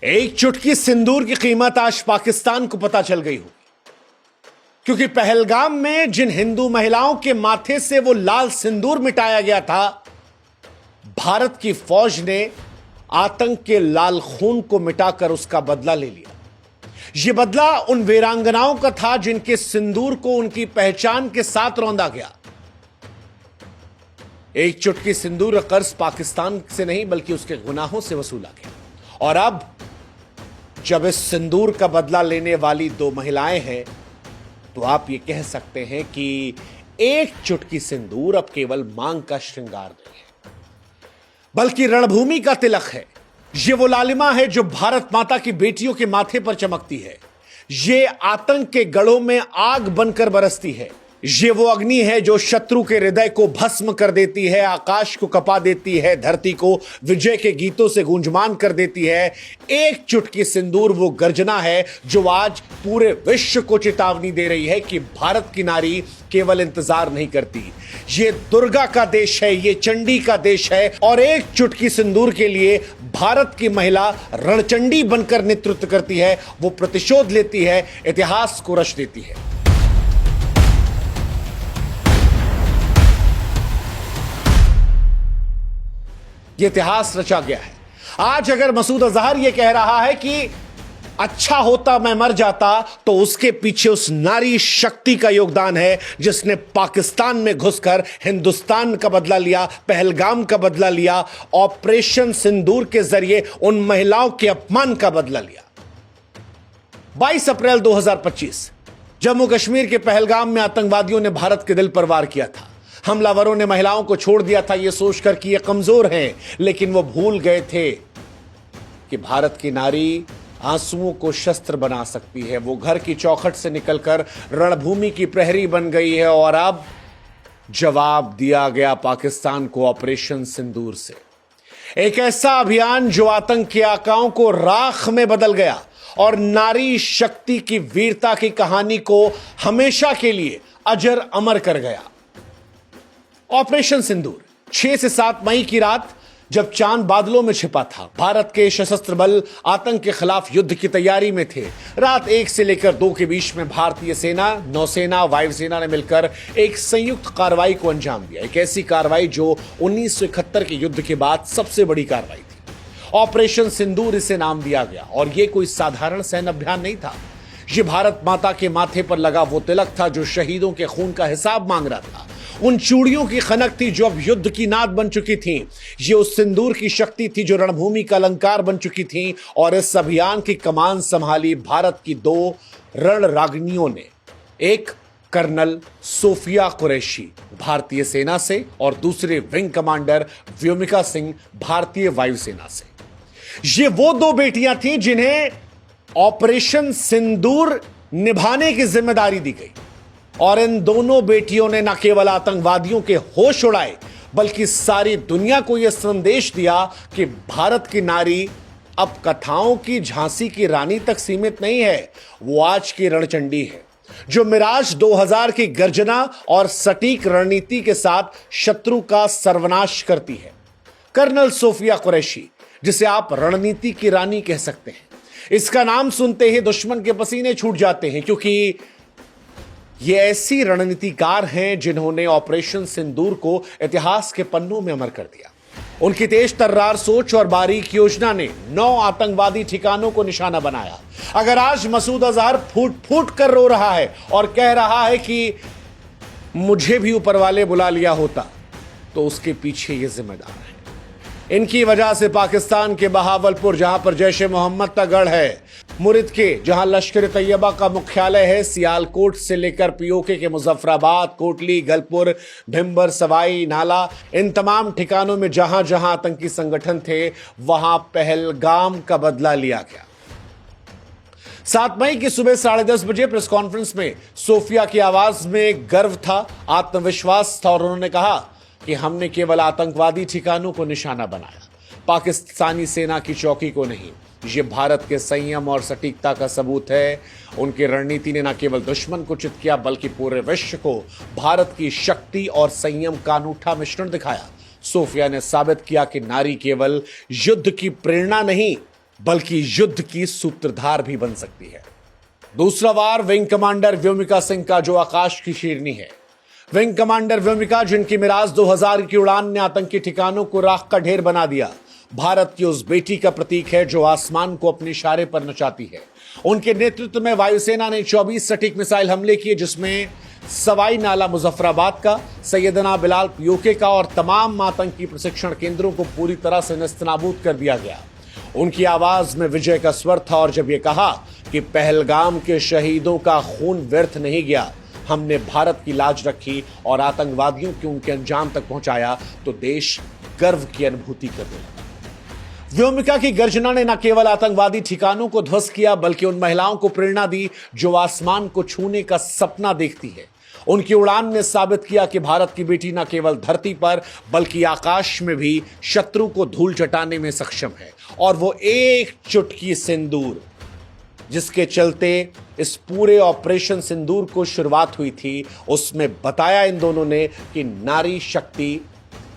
एक चुटकी सिंदूर की कीमत आज पाकिस्तान को पता चल गई होगी, क्योंकि पहलगाम में जिन हिंदू महिलाओं के माथे से वो लाल सिंदूर मिटाया गया था, भारत की फौज ने आतंक के लाल खून को मिटाकर उसका बदला ले लिया। यह बदला उन वीरांगनाओं का था जिनके सिंदूर को उनकी पहचान के साथ रौंदा गया। एक चुटकी सिंदूर का कर्ज पाकिस्तान से नहीं बल्कि उसके गुनाहों से वसूला गया। और अब जब इस सिंदूर का बदला लेने वाली दो महिलाएं हैं, तो आप ये कह सकते हैं कि एक चुटकी सिंदूर अब केवल मांग का श्रृंगार नहीं है, बल्कि रणभूमि का तिलक है। ये वो लालिमा है जो भारत माता की बेटियों के माथे पर चमकती है। ये आतंक के गढ़ों में आग बनकर बरसती है। ये वो अग्नि है जो शत्रु के हृदय को भस्म कर देती है, आकाश को कपा देती है, धरती को विजय के गीतों से गूंजमान कर देती है। एक चुटकी सिंदूर वो गर्जना है जो आज पूरे विश्व को चेतावनी दे रही है कि भारत की नारी केवल इंतजार नहीं करती। ये दुर्गा का देश है, ये चंडी का देश है, और एक चुटकी सिंदूर के लिए भारत की महिला रणचंडी बनकर नेतृत्व करती है। वो प्रतिशोध लेती है, इतिहास को रच देती है। ये इतिहास रचा गया है। आज अगर मसूद अजहर यह कह रहा है कि अच्छा होता मैं मर जाता, तो उसके पीछे उस नारी शक्ति का योगदान है जिसने पाकिस्तान में घुसकर हिंदुस्तान का बदला लिया, पहलगाम का बदला लिया, ऑपरेशन सिंदूर के जरिए उन महिलाओं के अपमान का बदला लिया। 22 अप्रैल 2025 जम्मू कश्मीर के पहलगाम में आतंकवादियों ने भारत के दिल पर वार किया था। हमलावरों ने महिलाओं को छोड़ दिया था यह सोचकर कि ये कमजोर हैं, लेकिन वो भूल गए थे कि भारत की नारी आंसुओं को शस्त्र बना सकती है। वो घर की चौखट से निकलकर रणभूमि की प्रहरी बन गई है। और अब जवाब दिया गया पाकिस्तान को ऑपरेशन सिंदूर से, एक ऐसा अभियान जो आतंक के आकाओं को राख में बदल गया और नारी शक्ति की वीरता की कहानी को हमेशा के लिए अजर अमर कर गया। ऑपरेशन सिंदूर 6 से 7 मई की रात, जब चांद बादलों में छिपा था, भारत के सशस्त्र बल आतंक के खिलाफ युद्ध की तैयारी में थे। रात 1 से लेकर 2 के बीच में भारतीय सेना, नौसेना, वायुसेना ने मिलकर एक संयुक्त कार्रवाई को अंजाम दिया। एक ऐसी कार्रवाई जो 1971 के युद्ध के बाद सबसे बड़ी कार्रवाई थी। ऑपरेशन सिंदूर इसे नाम दिया गया। और यह कोई साधारण सैन्य अभियान नहीं था। यह भारत माता के माथे पर लगा वो तिलक था जो शहीदों के खून का हिसाब मांग रहा था। उन चूड़ियों की खनक थी जो अब युद्ध की नाद बन चुकी थी। ये उस सिंदूर की शक्ति थी जो रणभूमि का अलंकार बन चुकी थी। और इस अभियान की कमान संभाली भारत की 2 रणरागिनियों ने, एक कर्नल सोफिया कुरैशी भारतीय सेना से और दूसरे विंग कमांडर व्योमिका सिंह भारतीय वायुसेना से। ये वो 2 बेटियां थीं जिन्हें ऑपरेशन सिंदूर निभाने की जिम्मेदारी दी गई। और इन दोनों बेटियों ने न केवल आतंकवादियों के होश उड़ाए, बल्कि सारी दुनिया को यह संदेश दिया कि भारत की नारी अब कथाओं की झांसी की रानी तक सीमित नहीं है। वो आज की रणचंडी है जो मिराज 2000 की गर्जना और सटीक रणनीति के साथ शत्रु का सर्वनाश करती है। कर्नल सोफिया कुरैशी, जिसे आप रणनीति की रानी कह सकते हैं, इसका नाम सुनते ही दुश्मन के पसीने छूट जाते हैं, क्योंकि ये ऐसी रणनीतिकार हैं जिन्होंने ऑपरेशन सिंदूर को इतिहास के पन्नों में अमर कर दिया। उनकी तेज तर्रार सोच और बारीक योजना ने 9 आतंकवादी ठिकानों को निशाना बनाया। अगर आज मसूद अजहर फूट फूट कर रो रहा है और कह रहा है कि मुझे भी ऊपर वाले बुला लिया होता, तो उसके पीछे ये जिम्मेदार है। इनकी वजह से पाकिस्तान के बहावलपुर, जहां पर जैश ए मोहम्मद का गढ़ है, मुरिद के जहां लश्कर तैयबा का मुख्यालय है, सियालकोट से लेकर पीओके के मुजफ्फराबाद, कोटली, गलपुर, भिम्बर, सवाई, नाला, इन तमाम ठिकानों में जहां जहां आतंकी संगठन थे, वहां पहलगाम का बदला लिया गया। 7 मई की सुबह 10:30 बजे प्रेस कॉन्फ्रेंस में सोफिया की आवाज में गर्व था, आत्मविश्वास था, और उन्होंने कहा कि हमने केवल आतंकवादी ठिकानों को निशाना बनाया, पाकिस्तानी सेना की चौकी को नहीं। ये भारत के संयम और सटीकता का सबूत है। उनकी रणनीति ने न केवल दुश्मन को चित किया, बल्कि पूरे विश्व को भारत की शक्ति और संयम का अनूठा मिश्रण दिखाया। सोफिया ने साबित किया कि नारी केवल युद्ध की प्रेरणा नहीं, बल्कि युद्ध की सूत्रधार भी बन सकती है। दूसरा वार विंग कमांडर व्योमिका सिंह का, जो आकाश की शेरनी है। विंग कमांडर व्योमिका, जिनकी मिराज 2000 की उड़ान ने आतंकी ठिकानों को राख का ढेर बना दिया, भारत की उस बेटी का प्रतीक है जो आसमान को अपने इशारे पर नचाती है। उनके नेतृत्व में वायुसेना ने 24 सटीक मिसाइल हमले किए, जिसमें सवाई नाला मुजफ्फराबाद का, सैयदना बिलाल पीओके का और तमाम आतंकी प्रशिक्षण केंद्रों को पूरी तरह से नेस्तनाबूद कर दिया गया। उनकी आवाज में विजय का स्वर था और जब यह कहा कि पहलगाम के शहीदों का खून व्यर्थ नहीं गया, हमने भारत की लाज रखी और आतंकवादियों को उनके अंजाम तक पहुंचाया, तो देश गर्व की अनुभूति करने लगा। व्योमिका की गर्जना ने न केवल आतंकवादी ठिकानों को ध्वस्त किया, बल्कि उन महिलाओं को प्रेरणा दी जो आसमान को छूने का सपना देखती है। उनकी उड़ान ने साबित किया कि भारत की बेटी न केवल धरती पर बल्कि आकाश में भी शत्रु को धूल चटाने में सक्षम है। और वो एक चुटकी सिंदूर, जिसके चलते इस पूरे ऑपरेशन सिंदूर को शुरुआत हुई थी, उसमें बताया इन दोनों ने कि नारी शक्ति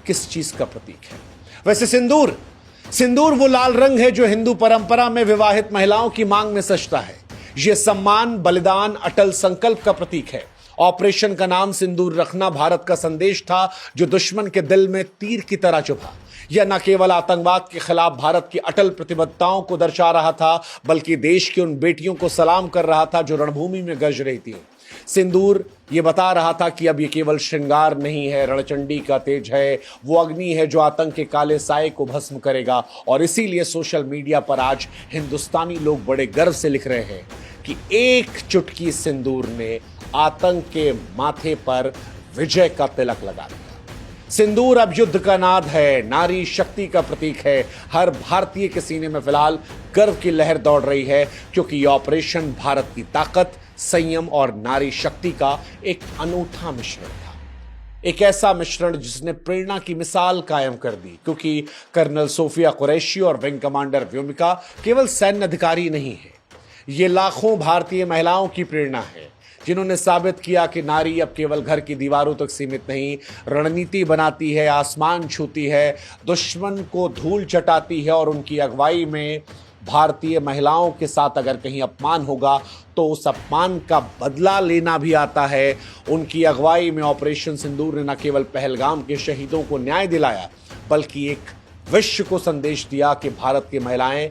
किस चीज का प्रतीक है। वैसे सिंदूर वो लाल रंग है जो हिंदू परंपरा में विवाहित महिलाओं की मांग में सजता है। यह सम्मान, बलिदान, अटल संकल्प का प्रतीक है। ऑपरेशन का नाम सिंदूर रखना भारत का संदेश था जो दुश्मन के दिल में तीर की तरह चुभा। यह न केवल आतंकवाद के खिलाफ भारत की अटल प्रतिबद्धताओं को दर्शा रहा था, बल्कि देश की उन बेटियों को सलाम कर रहा था जो रणभूमि में गरज रही थी। सिंदूर ये बता रहा था कि अब ये केवल श्रृंगार नहीं है, रणचंडी का तेज है, वो अग्नि है जो आतंक के काले साए को भस्म करेगा। और इसीलिए सोशल मीडिया पर आज हिंदुस्तानी लोग बड़े गर्व से लिख रहे हैं कि एक चुटकी सिंदूर ने आतंक के माथे पर विजय का तिलक लगा दिया। सिंदूर अब युद्ध का नाद है, नारी शक्ति का प्रतीक है। हर भारतीय के सीने में फिलहाल गर्व की लहर दौड़ रही है, क्योंकि यह ऑपरेशन भारत की ताकत, संयम और नारी शक्ति का एक अनूठा मिश्रण था। एक ऐसा मिश्रण जिसने प्रेरणा की मिसाल कायम कर दी, क्योंकि कर्नल सोफिया कुरैशी और विंग कमांडर व्योमिका केवल सैन्य अधिकारी नहीं है, ये लाखों भारतीय महिलाओं की प्रेरणा है, जिन्होंने साबित किया कि नारी अब केवल घर की दीवारों तक सीमित नहीं, रणनीति बनाती है, आसमान छूती है, दुश्मन को धूल चटाती है। और उनकी अगुवाई में भारतीय महिलाओं के साथ अगर कहीं अपमान होगा तो उस अपमान का बदला लेना भी आता है। उनकी अगुवाई में ऑपरेशन सिंदूर ने न केवल पहलगाम के शहीदों को न्याय दिलाया, बल्कि एक विश्व को संदेश दिया कि भारत की महिलाएं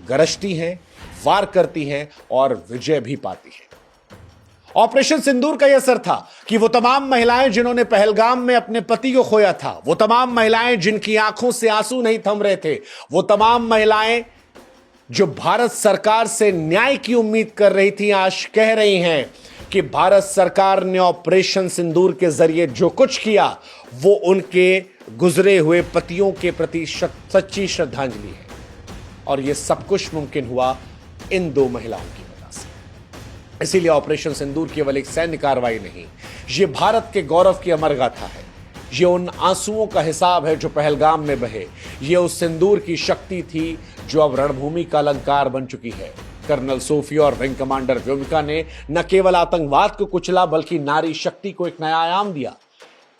गरजती हैं, वार करती हैं और विजय भी पाती हैं। ऑपरेशन सिंदूर का यह असर था कि वो तमाम महिलाएं जिन्होंने पहलगाम में अपने पति को खोया था, वो तमाम महिलाएं जिनकी आंखों से आंसू नहीं थम रहे थे, वो तमाम महिलाएं जो भारत सरकार से न्याय की उम्मीद कर रही थी, आज कह रही हैं कि भारत सरकार ने ऑपरेशन सिंदूर के जरिए जो कुछ किया वो उनके गुजरे हुए पतियों के प्रति सच्ची श्रद्धांजलि है। और यह सब कुछ मुमकिन हुआ इन दो महिलाओं की वजह से। इसीलिए ऑपरेशन सिंदूर केवल एक सैन्य कार्रवाई नहीं, ये भारत के गौरव की अमर गाथा है। ये उन आंसुओं का हिसाब है जो पहलगाम में बहे। ये उस सिंदूर की शक्ति थी जो अब रणभूमि का अलंकार बन चुकी है। कर्नल सोफिया और विंग कमांडर व्योमिका ने न केवल आतंकवाद को कुचला, बल्कि नारी शक्ति को एक नया आयाम दिया।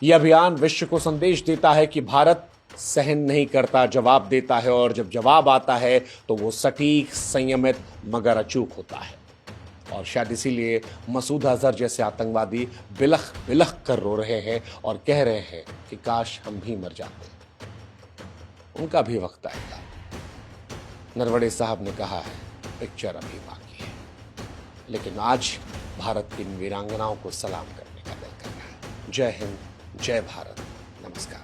यह अभियान विश्व को संदेश देता है कि भारत सहन नहीं करता, जवाब देता है, और जब जवाब आता है तो वो सटीक, संयमित मगर अचूक होता है। और शायद इसीलिए मसूद अजहर जैसे आतंकवादी बिलख बिलख कर रो रहे हैं और कह रहे हैं कि काश हम भी मर जाते। उनका भी वक्त आएगा। नरवणे साहब ने कहा है पिक्चर अभी बाकी है, लेकिन आज भारत की वीरांगनाओं को सलाम करने का दिल कर रहा है। जय हिंद, जय भारत, नमस्कार।